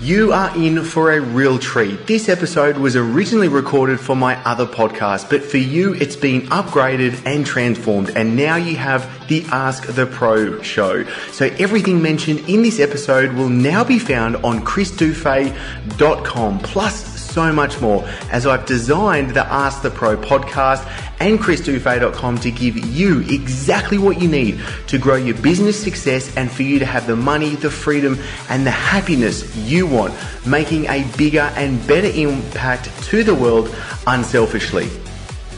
You are in for a real treat. This episode was originally recorded for my other podcast, but for you, it's been upgraded and transformed, and now you have the Ask the Pro show. So everything mentioned in this episode will now be found on chrisdufay.com, plus so much more, as I've designed the Ask the Pro podcast and chrisdufay.com to give you exactly what you need to grow your business success and for you to have the money, the freedom, and the happiness you want, making a bigger and better impact to the world unselfishly.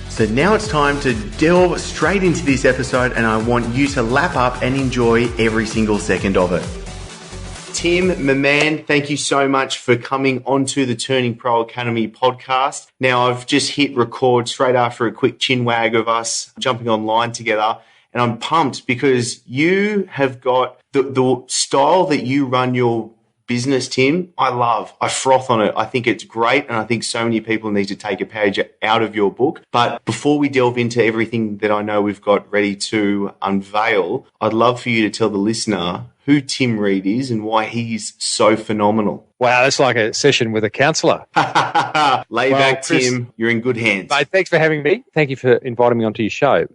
So now it's time to delve straight into this episode, and I want you to lap up and enjoy every single second of it. Tim, my man, thank you so much for coming onto the Turning Pro Academy podcast. Now, I've just hit record straight after a quick chin wag of us jumping online together, and I'm pumped because you have got the style that you run your business, Tim. I love. I froth on it. I think it's great, and I think so many people need to take a page out of your book. But before we delve into everything that I know we've got ready to unveil, I'd love for you to tell the listener who Tim Reid is and why he's so phenomenal. Wow, that's like a session with a counsellor. Lay back, Chris, Tim. You're in good hands. Mate, thanks for having me. Thank you for inviting me onto your show.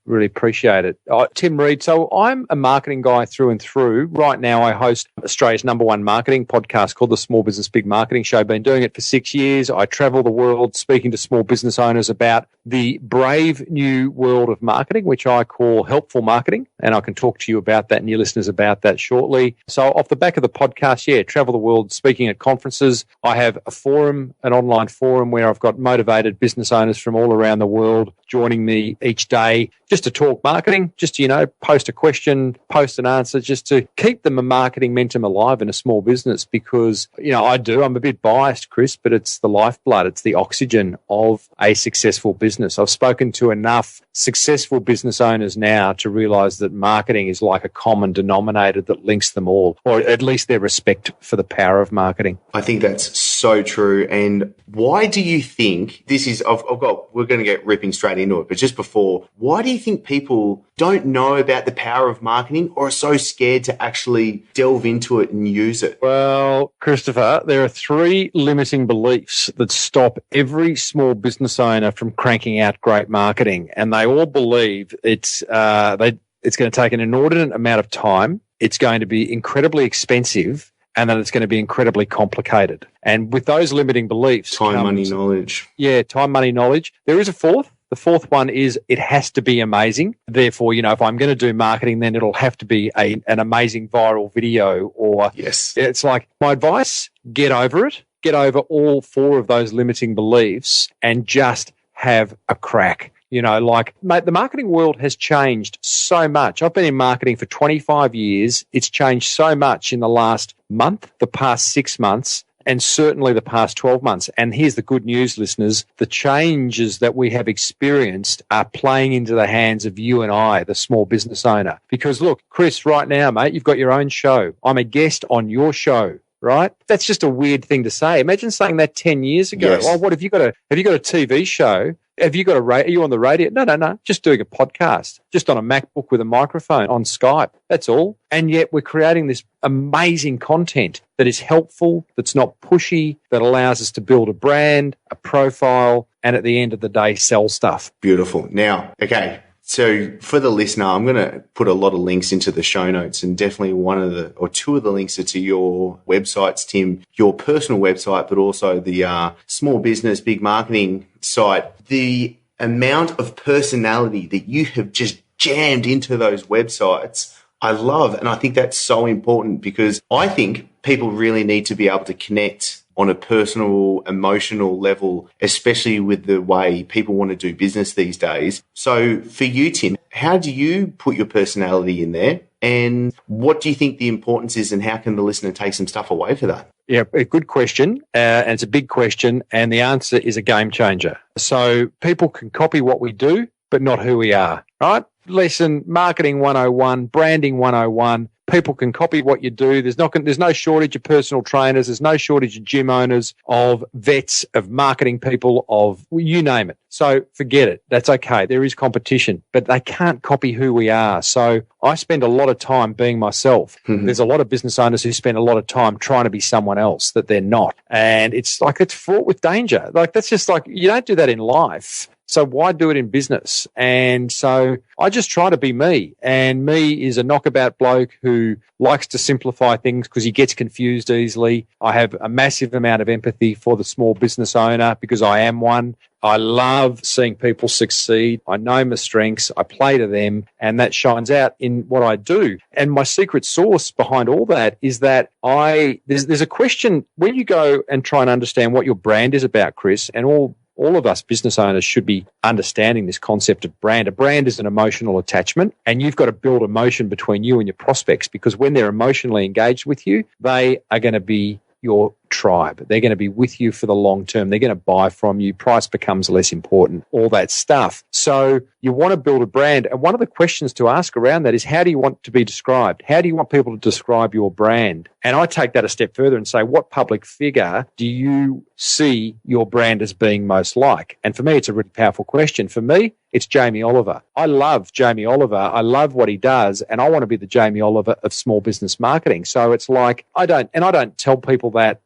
Really appreciate it. Tim Reid. So I'm a marketing guy through and through. Right now I host Australia's #1 marketing podcast called the Small Business Big Marketing Show. Been doing it for 6 years. I travel the world speaking to small business owners about the brave new world of marketing, which I call helpful marketing. And I can talk to you about that and your listeners about that shortly. So off the back of the podcast, travel the world speaking at conferences. I have a forum, an online forum where I've got motivated business owners from all around the world joining me each day just to talk marketing, just to, post a question, post an answer, just to keep the marketing momentum alive in a small business because, I'm a bit biased, Chris, but it's the lifeblood, it's the oxygen of a successful business. I've spoken to enough successful business owners now to realize that marketing is like a common denominator that links them all, or at least their respect for the power of marketing. I think that's so true. And why do you think this is, we're going to get ripping straight into it, but just before, why do you think people don't know about the power of marketing or are so scared to actually delve into it and use it? Well, Christopher, there are 3 limiting beliefs that stop every small business owner from cranking out great marketing. And they all believe it's going to take an inordinate amount of time. It's going to be incredibly expensive, and that it's going to be incredibly complicated. And with those limiting beliefs time, money, knowledge. Yeah, time, money, knowledge. There is a fourth. The fourth one is it has to be amazing. Therefore, if I'm going to do marketing, then it'll have to be an amazing viral video or yes. It's like my advice, get over it. Get over all 4 of those limiting beliefs and just have a crack. Mate, the marketing world has changed so much. I've been in marketing for 25 years. It's changed so much in the last month, the past 6 months, and certainly the past 12 months. And here's the good news, listeners. The changes that we have experienced are playing into the hands of you and I, the small business owner. Because look, Chris, right now, mate, you've got your own show. I'm a guest on your show. Right? That's just a weird thing to say. Imagine saying that 10 years ago. Yes. Oh, what have you got a TV show? Have you got are you on the radio? No. Just doing a podcast, just on a MacBook with a microphone on Skype. That's all. And yet we're creating this amazing content that is helpful, that's not pushy, that allows us to build a brand, a profile, and at the end of the day, sell stuff. Beautiful. Now, okay. So for the listener, I'm going to put a lot of links into the show notes, and definitely 2 of the links are to your websites, Tim, your personal website, but also the Small Business Big Marketing site. The amount of personality that you have just jammed into those websites, I love. And I think that's so important because I think people really need to be able to connect on a personal, emotional level, especially with the way people want to do business these days. So for you, Tim, how do you put your personality in there? And what do you think the importance is, and how can the listener take some stuff away for that? Yeah, a good question. And it's a big question. And the answer is a game changer. So people can copy what we do, but not who we are, right? Lesson, marketing 101, branding 101, People can copy what you do. There's no shortage of personal trainers. There's no shortage of gym owners, of vets, of marketing people, of you name it. So forget it. That's okay. There is competition, but they can't copy who we are. So I spend a lot of time being myself. Mm-hmm. There's a lot of business owners who spend a lot of time trying to be someone else that they're not. And it's fraught with danger. That's just you don't do that in life. So why do it in business? And so I just try to be me. And me is a knockabout bloke who likes to simplify things because he gets confused easily. I have a massive amount of empathy for the small business owner because I am one. I love seeing people succeed. I know my strengths. I play to them, and that shines out in what I do. And my secret sauce behind all that is that there's a question when you go and try and understand what your brand is about, Chris, and all of us business owners should be understanding this concept of brand. A brand is an emotional attachment, and you've got to build emotion between you and your prospects, because when they're emotionally engaged with you, they are going to be your tribe. They're going to be with you for the long term. They're going to buy from you. Price becomes less important, all that stuff. So you want to build a brand. And one of the questions to ask around that is, how do you want to be described? How do you want people to describe your brand? And I take that a step further and say, what public figure do you see your brand as being most like? And for me, it's a really powerful question. For me, it's Jamie Oliver. I love Jamie Oliver. I love what he does, and I want to be the Jamie Oliver of small business marketing. So it's I don't tell people that,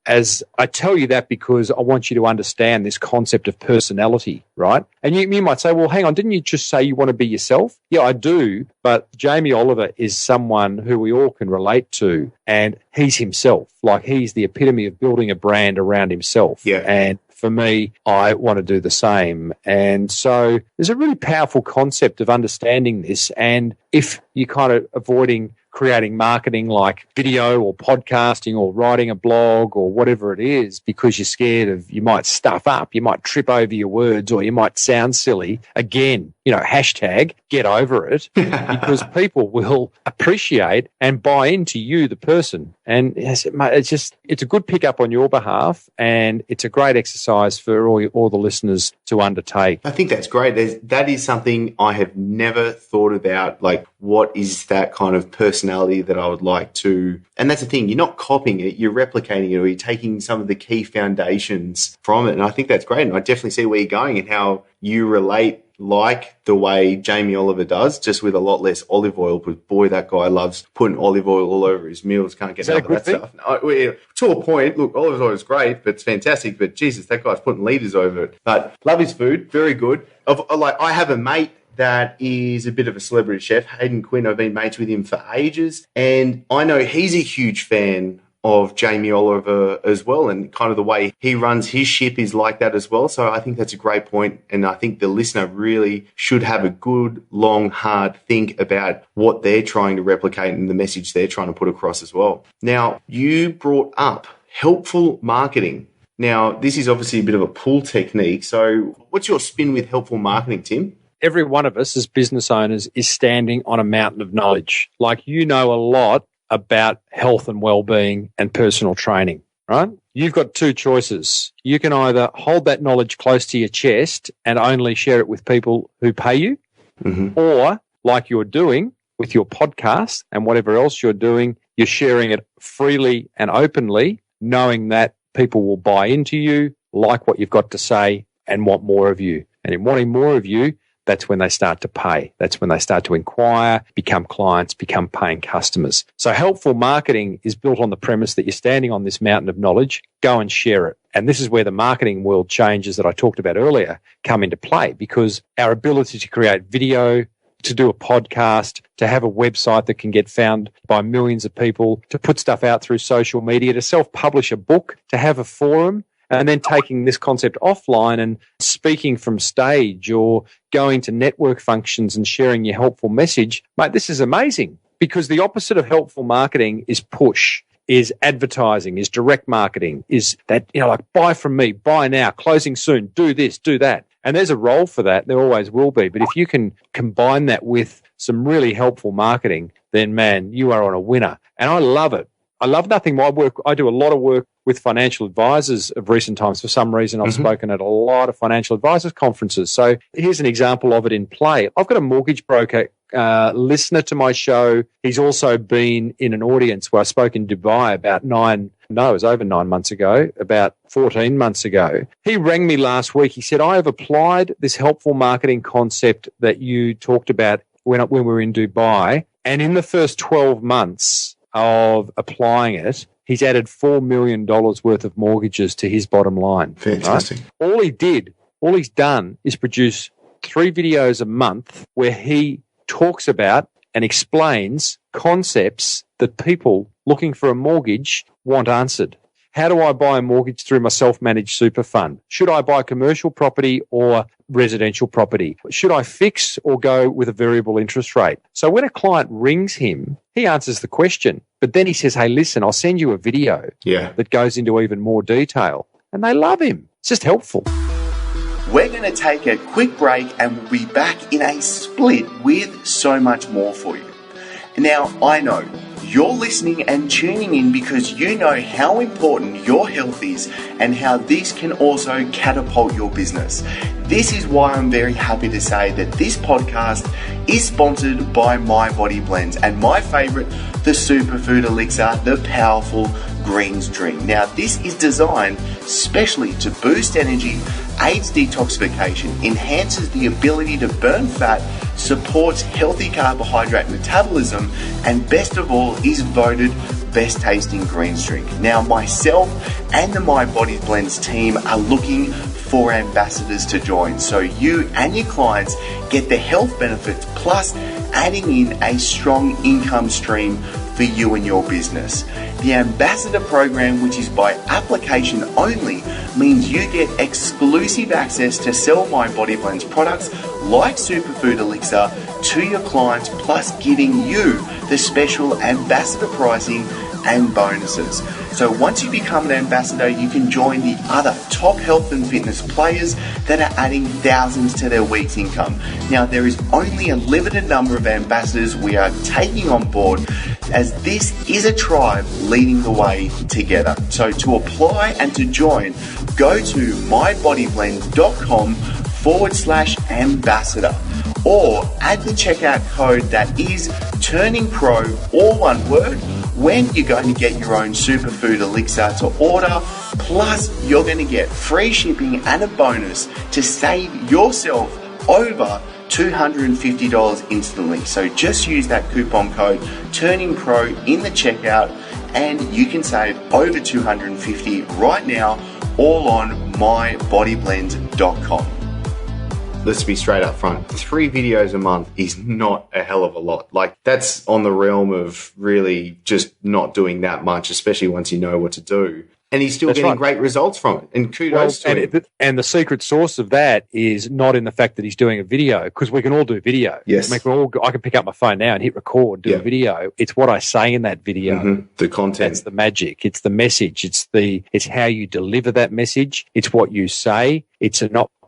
as I tell you that because I want you to understand this concept of personality, right? And you might say, well, hang on, didn't you just say you want to be yourself? Yeah, I do, but Jamie Oliver is someone who we all can relate to, and he's himself. He's the epitome of building a brand around himself. Yeah. And for me, I want to do the same. And so there's a really powerful concept of understanding this. And if you're kind of avoiding creating marketing like video or podcasting or writing a blog or whatever it is because you're scared of you might stuff up, you might trip over your words, or you might sound silly, again, hashtag get over it, because people will appreciate and buy into you, the person. And it's a good pickup on your behalf, and it's a great exercise for all the listeners to undertake. I think that's great. That is something I have never thought about, what is that kind of personality that I would like to, and that's the thing, you're not copying it, you're replicating it, or you're taking some of the key foundations from it. And I think that's great. And I definitely see where you're going and how you relate like the way Jamie Oliver does, just with a lot less olive oil. But boy, that guy loves putting olive oil all over his meals. Can't get enough of that stuff. No, to a point, look, olive oil is great, but it's fantastic. But Jesus, that guy's putting liters over it. But love his food, very good. I have a mate that is a bit of a celebrity chef, Hayden Quinn. I've been mates with him for ages, and I know he's a huge fan of Jamie Oliver as well, and kind of the way he runs his ship is like that as well. So I think that's a great point, and I think the listener really should have a good, long, hard think about what they're trying to replicate and the message they're trying to put across as well. Now, you brought up helpful marketing. Now, this is obviously a bit of a pull technique. So what's your spin with helpful marketing, Tim? Every one of us as business owners is standing on a mountain of knowledge. A lot about health and well-being and personal training, right? You've got two choices. You can either hold that knowledge close to your chest and only share it with people who pay you, or like you're doing with your podcast and whatever else you're doing, you're sharing it freely and openly, knowing that people will buy into you, like what you've got to say, and want more of you. And in wanting more of you, that's when they start to pay. That's when they start to inquire, become clients, become paying customers. So helpful marketing is built on the premise that you're standing on this mountain of knowledge, go and share it. And this is where the marketing world changes that I talked about earlier come into play, because our ability to create video, to do a podcast, to have a website that can get found by millions of people, to put stuff out through social media, to self-publish a book, to have a forum, and then taking this concept offline and speaking from stage or going to network functions and sharing your helpful message. Mate, this is amazing, because the opposite of helpful marketing is push, is advertising, is direct marketing, is that, buy from me, buy now, closing soon, do this, do that. And there's a role for that. There always will be. But if you can combine that with some really helpful marketing, then, man, you are on a winner. And I love it. I love nothing. I do a lot of work with financial advisors of recent times. For some reason, I've spoken at a lot of financial advisors conferences. So here's an example of it in play. I've got a mortgage broker listener to my show. He's also been in an audience where I spoke in Dubai it was over 9 months ago, about 14 months ago. He rang me last week. He said, I have applied this helpful marketing concept that you talked about when we were in Dubai. And in the first 12 months of applying it, he's added $4 million worth of mortgages to his bottom line. Fantastic. Right? All he's done is produce 3 videos a month where he talks about and explains concepts that people looking for a mortgage want answered. How do I buy a mortgage through my self-managed super fund? Should I buy commercial property or residential property? Should I fix or go with a variable interest rate? So when a client rings him, he answers the question, but then he says, hey, listen, I'll send you a video that goes into even more detail. And they love him. It's just helpful. We're going to take a quick break and we'll be back in a split with so much more for you. Now, I know you're listening and tuning in because you know how important your health is and how this can also catapult your business. This is why I'm very happy to say that this podcast is sponsored by My Body Blends and my favorite, the Superfood Elixir, the powerful greens drink. Now, this is designed specially to boost energy, aids detoxification, enhances the ability to burn fat, supports healthy carbohydrate metabolism, and best of all, is voted best tasting greens drink. Now, myself and the My Body Blends team are looking for ambassadors to join, so you and your clients get the health benefits plus adding in a strong income stream for you and your business. The ambassador program, which is by application only, means you get exclusive access to sell My Body Blends products like Superfood Elixir to your clients, plus giving you the special ambassador pricing and bonuses. So once you become an ambassador, you can join the other top health and fitness players that are adding thousands to their week's income. Now, there is only a limited number of ambassadors we are taking on board, as this is a tribe leading the way together. So to apply and to join, go to mybodyblend.com/ambassador or add the checkout code that is TurningPro, all one word, when you're going to get your own Superfood Elixir to order. Plus, you're going to get free shipping and a bonus to save yourself over $250 instantly. So just use that coupon code TurningPro in the checkout and you can save over $250 right now, all on mybodyblend.com. Let's be straight up front. 3 videos a month is not a hell of a lot. Like, that's on the realm of really just not doing that much, especially once you know what to do. And he's still getting great results from it. And kudos to him. And the secret source of that is not in the fact that he's doing a video, because we can all do video. Yes. I can pick up my phone now and hit record, do a video. It's what I say in that video. Mm-hmm. The content. That's the magic. It's the message. It's how you deliver that message. It's what you say.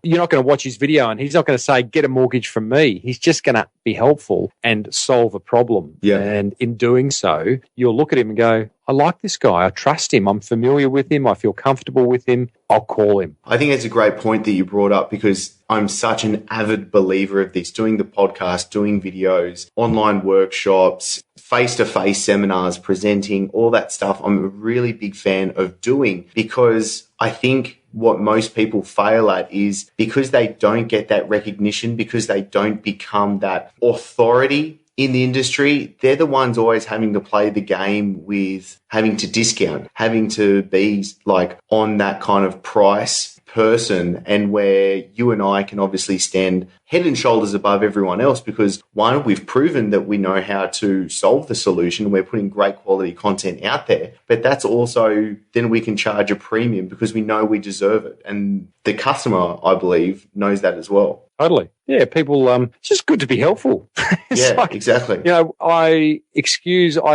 You're not going to watch his video and he's not going to say, get a mortgage from me. He's just going to be helpful and solve a problem. Yeah. And in doing so, you'll look at him and go, I like this guy. I trust him. I'm familiar with him. I feel comfortable with him. I'll call him. I think it's a great point that you brought up, because I'm such an avid believer of this, doing the podcast, doing videos, online workshops, face-to-face seminars, presenting, all that stuff. I'm a really big fan of doing, because I think what most people fail at is because they don't get that recognition, because they don't become that authority in the industry, they're the ones always having to play the game with having to discount, having to be like on that kind of price person, and where you and I can obviously stand head and shoulders above everyone else, because one, we've proven that we know how to solve the solution. We're putting great quality content out there, but that's also, then we can charge a premium because we know we deserve it. And the customer, I believe, knows that as well. Totally. Yeah, people, it's just good to be helpful. Exactly. I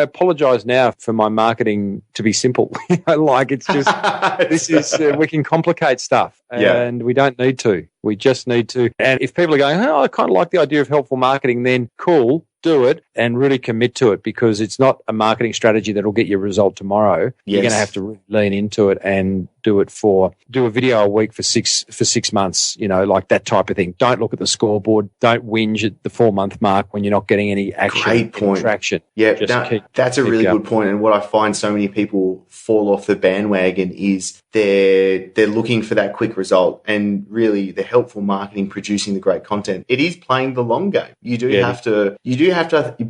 apologize now for my marketing to be simple. It's just, we can complicate stuff and we don't need to. We just need to. And if people are going, I kind of like the idea of helpful marketing, then cool. Do it and really commit to it, because it's not a marketing strategy that will get you a result tomorrow. Yes. You're going to have to really lean into it and do a video a week for six months, like that type of thing. Don't look at the scoreboard. Don't whinge at the 4-month mark when you're not getting any action. Great point. Traction. Yeah, that's a really good point. And what I find so many people fall off the bandwagon is they're looking for that quick result, and really the helpful marketing, producing the great content, it is playing the long game. You do have to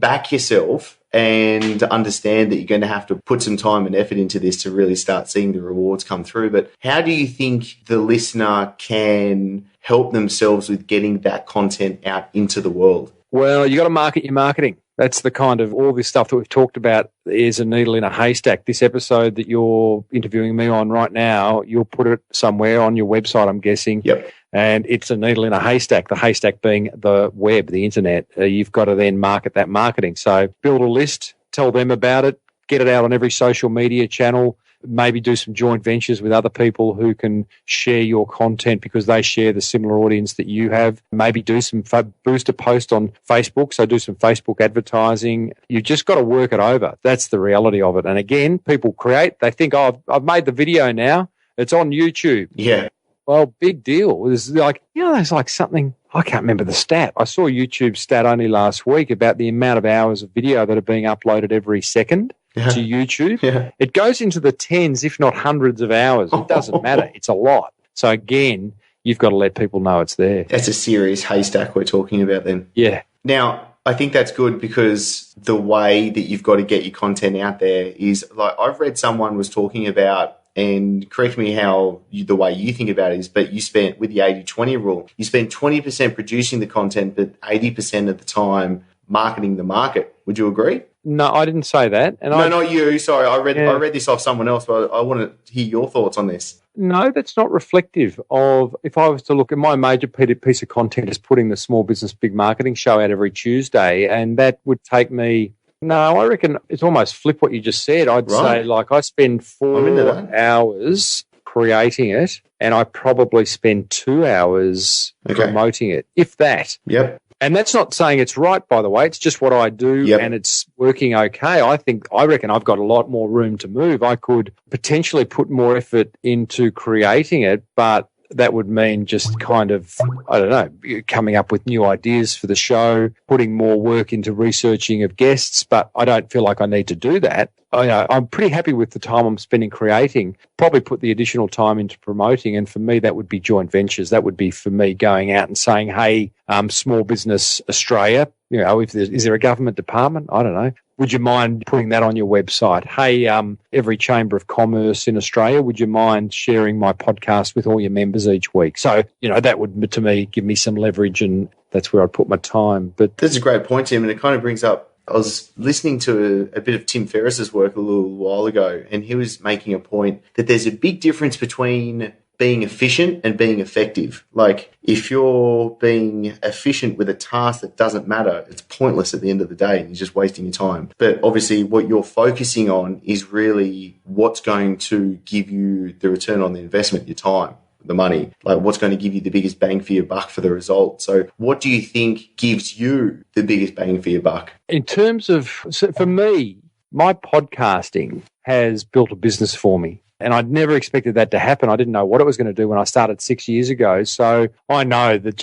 back yourself and understand that you're going to have to put some time and effort into this to really start seeing the rewards come through. But how do you think the listener can help themselves with getting that content out into the world? Well, you got to market your marketing. That's the kind of all this stuff that we've talked about is a needle in a haystack. This episode that you're interviewing me on right now, you'll put it somewhere on your website, I'm guessing. Yep. And it's a needle in a haystack, the haystack being the web, the internet. You've got to then market that marketing. So build a list, tell them about it, get it out on every social media channel, maybe do some joint ventures with other people who can share your content because they share the similar audience that you have. Maybe do some booster post on Facebook. So do some Facebook advertising. You've just got to work it over. That's the reality of it. And again, people create, they think, I've made the video now. It's on YouTube. Yeah. Well, big deal. There's there's like something, I can't remember the stat. I saw a YouTube stat only last week about the amount of hours of video that are being uploaded every second to YouTube. Yeah. It goes into the tens, if not hundreds of hours. It doesn't matter. It's a lot. So again, you've got to let people know it's there. That's a serious haystack we're talking about then. Yeah. Now, I think that's good because the way that you've got to get your content out there is, like, I've read someone was talking about, and correct me the way you think about it is, but you spent, with the 80-20 rule, you spend 20% producing the content, but 80% of the time marketing the market. Would you agree? No, I didn't say that. And not you. Sorry, I read this off someone else, but I want to hear your thoughts on this. No, that's not reflective of, if I was to look at my major piece of content is putting the Small Business Big Marketing Show out every Tuesday, and that would take me, no, I reckon it's almost flip what you just said. I'd say, like, I spend 4 hours creating it, and I probably spend 2 hours promoting it, if that. Yep. And that's not saying it's right, by the way. It's just what I do, and it's working okay. I reckon I've got a lot more room to move. I could potentially put more effort into creating it, but that would mean just kind of, I don't know, coming up with new ideas for the show, putting more work into researching of guests, but I don't feel like I need to do that. I'm pretty happy with the time I'm spending creating, probably put the additional time into promoting, and for me, that would be joint ventures. That would be for me going out and saying, hey, Small Business Australia, is there a government department? I don't know. Would you mind putting that on your website? Hey, every Chamber of Commerce in Australia, would you mind sharing my podcast with all your members each week? So, that would, to me, give me some leverage, and that's where I'd put my time. But that's a great point, Tim, and it kind of brings up, I was listening to a bit of Tim Ferriss's work a little while ago, and he was making a point that there's a big difference between being efficient and being effective. Like, if you're being efficient with a task that doesn't matter, it's pointless at the end of the day and you're just wasting your time. But obviously what you're focusing on is really what's going to give you the return on the investment, your time, the money, like what's going to give you the biggest bang for your buck for the result. So what do you think gives you the biggest bang for your buck? In terms of, for me, my podcasting has built a business for me. And I'd never expected that to happen. I didn't know what it was going to do when I started 6 years ago. So I know that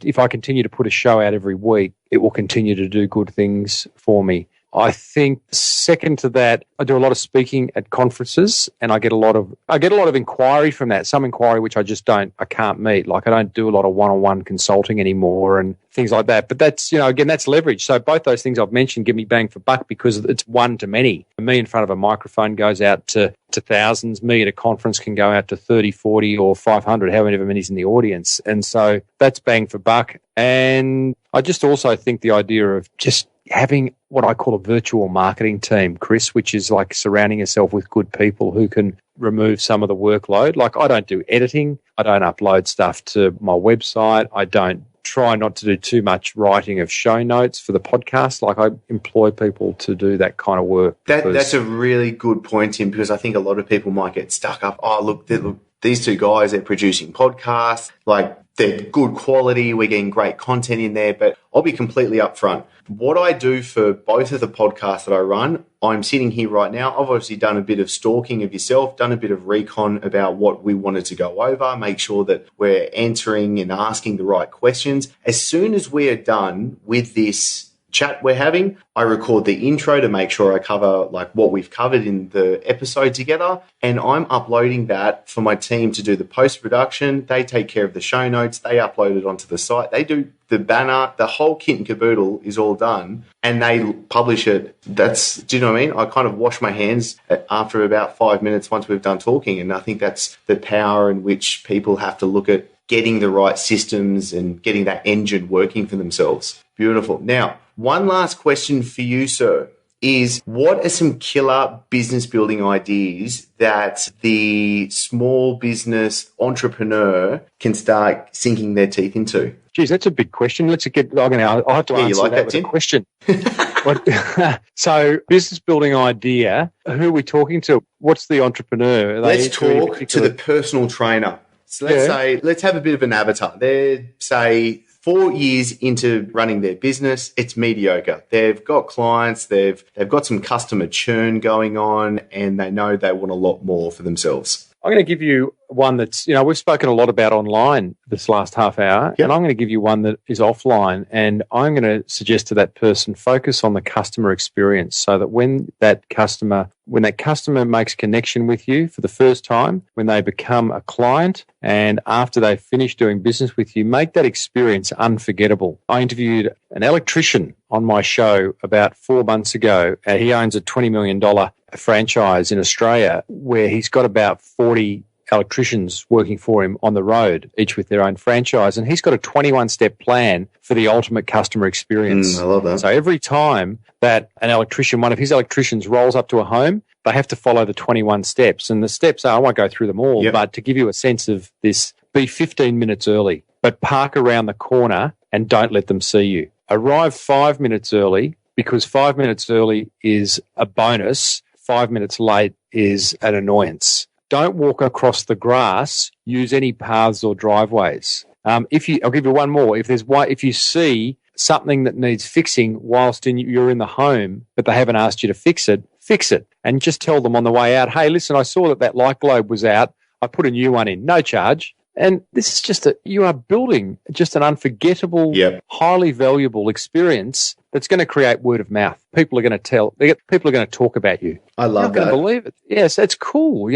if I continue to put a show out every week, it will continue to do good things for me. I think second to that, I do a lot of speaking at conferences, and I get a lot of inquiry from that. Some inquiry which I can't meet. Like, I don't do a lot of one-on-one consulting anymore and things like that. But that's, again, that's leverage. So both those things I've mentioned give me bang for buck because it's one to many. Me in front of a microphone goes out to thousands. Me at a conference can go out to 30, 40 or 500, however many's in the audience. And so that's bang for buck. And I just also think the idea of just having what I call a virtual marketing team, Chris, which is like surrounding yourself with good people who can remove some of the workload. Like, I don't do editing. I don't upload stuff to my website. I don't try not to do too much writing of show notes for the podcast. Like, I employ people to do that kind of work. That's a really good point, Tim, because I think a lot of people might get stuck up. Oh, look, these two guys, they're producing podcasts. Like, they're good quality. We're getting great content in there. But I'll be completely upfront. What I do for both of the podcasts that I run, I'm sitting here right now. I've obviously done a bit of stalking of yourself, done a bit of recon about what we wanted to go over, make sure that we're answering and asking the right questions. As soon as we are done with this chat we're having, I record the intro to make sure I cover like what we've covered in the episode together, and I'm uploading that for my team to do the post-production. They take care of the show notes, they upload it onto the site, they do the banner, the whole kit and caboodle is all done, and they publish it. Do you know what I mean? I kind of wash my hands after about 5 minutes once we've done talking, and I think that's the power in which people have to look at getting the right systems and getting that engine working for themselves. Beautiful. Now, one last question for you, sir, is what are some killer business building ideas that the small business entrepreneur can start sinking their teeth into? Geez, that's a big question. I'll have to answer that with a question. So, business building idea, who are we talking to? What's the entrepreneur? Let's talk to the personal trainer. So let's have a bit of an avatar. They're, say, 4 years into running their business, it's mediocre. They've got clients, they've got some customer churn going on, and they know they want a lot more for themselves. I'm going to give you one that's, we've spoken a lot about online this last half hour, and I'm going to give you one that is offline, and I'm going to suggest to that person, focus on the customer experience so that when that customer makes connection with you for the first time, when they become a client, and after they finish doing business with you, make that experience unforgettable. I interviewed an electrician on my show about 4 months ago. He owns a $20 million franchise in Australia where he's got about 40 electricians working for him on the road, each with their own franchise. And he's got a 21-step plan for the ultimate customer experience. I love that. So every time that one of his electricians rolls up to a home, they have to follow the 21 steps. And the steps are, I won't go through them all, but to give you a sense of this, be 15 minutes early, but park around the corner and don't let them see you. Arrive 5 minutes early, because 5 minutes early is a bonus. 5 minutes late is an annoyance. Don't walk across the grass. Use any paths or driveways. I'll give you one more. If you see something that needs fixing whilst you're in the home, but they haven't asked you to fix it, and just tell them on the way out, hey, listen, I saw that light globe was out. I put a new one in, no charge. And this is you are building just an unforgettable, highly valuable experience that's going to create word of mouth. People are going to talk about you. I love that. I can't believe it. Yes, it's cool.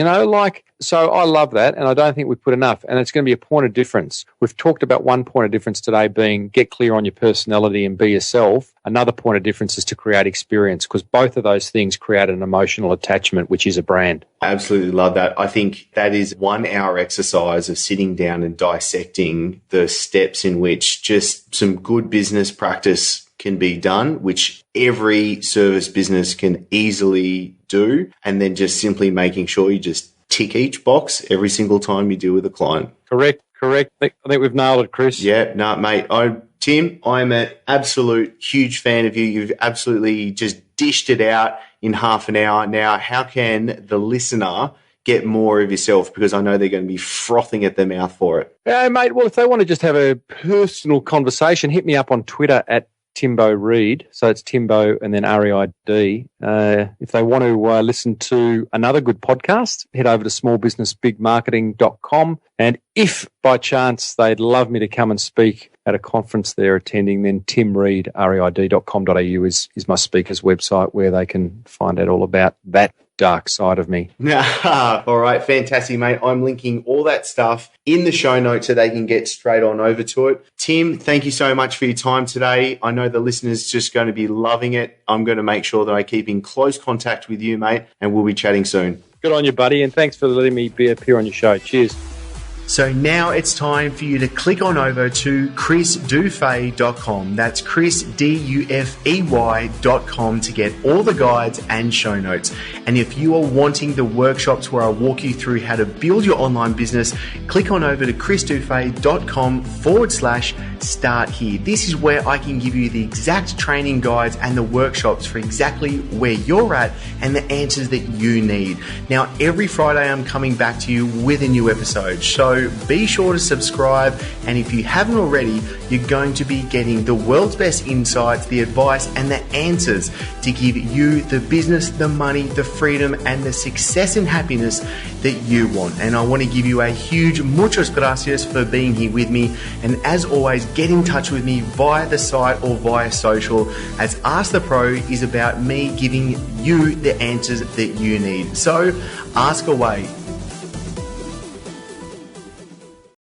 So I love that. And I don't think we've put enough. And it's going to be a point of difference. We've talked about one point of difference today being get clear on your personality and be yourself. Another point of difference is to create experience, because both of those things create an emotional attachment, which is a brand. I absolutely love that. I think that is 1 hour exercise of sitting down and dissecting the steps in which just some good business practice can be done, which every service business can easily do, and then just simply making sure you just tick each box every single time you deal with a client. Correct. I think we've nailed it, Chris. Yeah, no, mate. Tim, I'm an absolute huge fan of you. You've absolutely just dished it out in half an hour. Now, how can the listener get more of yourself? Because I know they're going to be frothing at their mouth for it. Yeah, mate. Well, if they want to just have a personal conversation, hit me up on Twitter at Timbo Reid. So it's Timbo and then REID. If they want to listen to another good podcast, head over to smallbusinessbigmarketing.com. And if by chance they'd love me to come and speak at a conference they're attending, then Tim Reid, reid.com.au is my speaker's website where they can find out all about that dark side of me. All right, fantastic, mate. I'm linking all that stuff in the show notes so they can get straight on over to it. Tim, thank you so much for your time today. I know the listeners just going to be loving it. I'm going to make sure that I keep in close contact with you, mate, and we'll be chatting soon. Good on you, buddy, and thanks for letting me appear on your show. Cheers. So now it's time for you to click on over to chrisdufay.com. That's chrisdufey.com to get all the guides and show notes. And if you are wanting the workshops where I walk you through how to build your online business, click on over to chrisdufay.com/start here. This is where I can give you the exact training guides and the workshops for exactly where you're at and the answers that you need. Now, every Friday I'm coming back to you with a new episode, so be sure to subscribe, and if you haven't already, you're going to be getting the world's best insights, the advice and the answers to give you the business, the money, the freedom and the success and happiness that you want. And I want to give you a huge muchas gracias for being here with me, and as always, get in touch with me via the site or via social, as Ask the Pro is about me giving you the answers that you need. So ask away.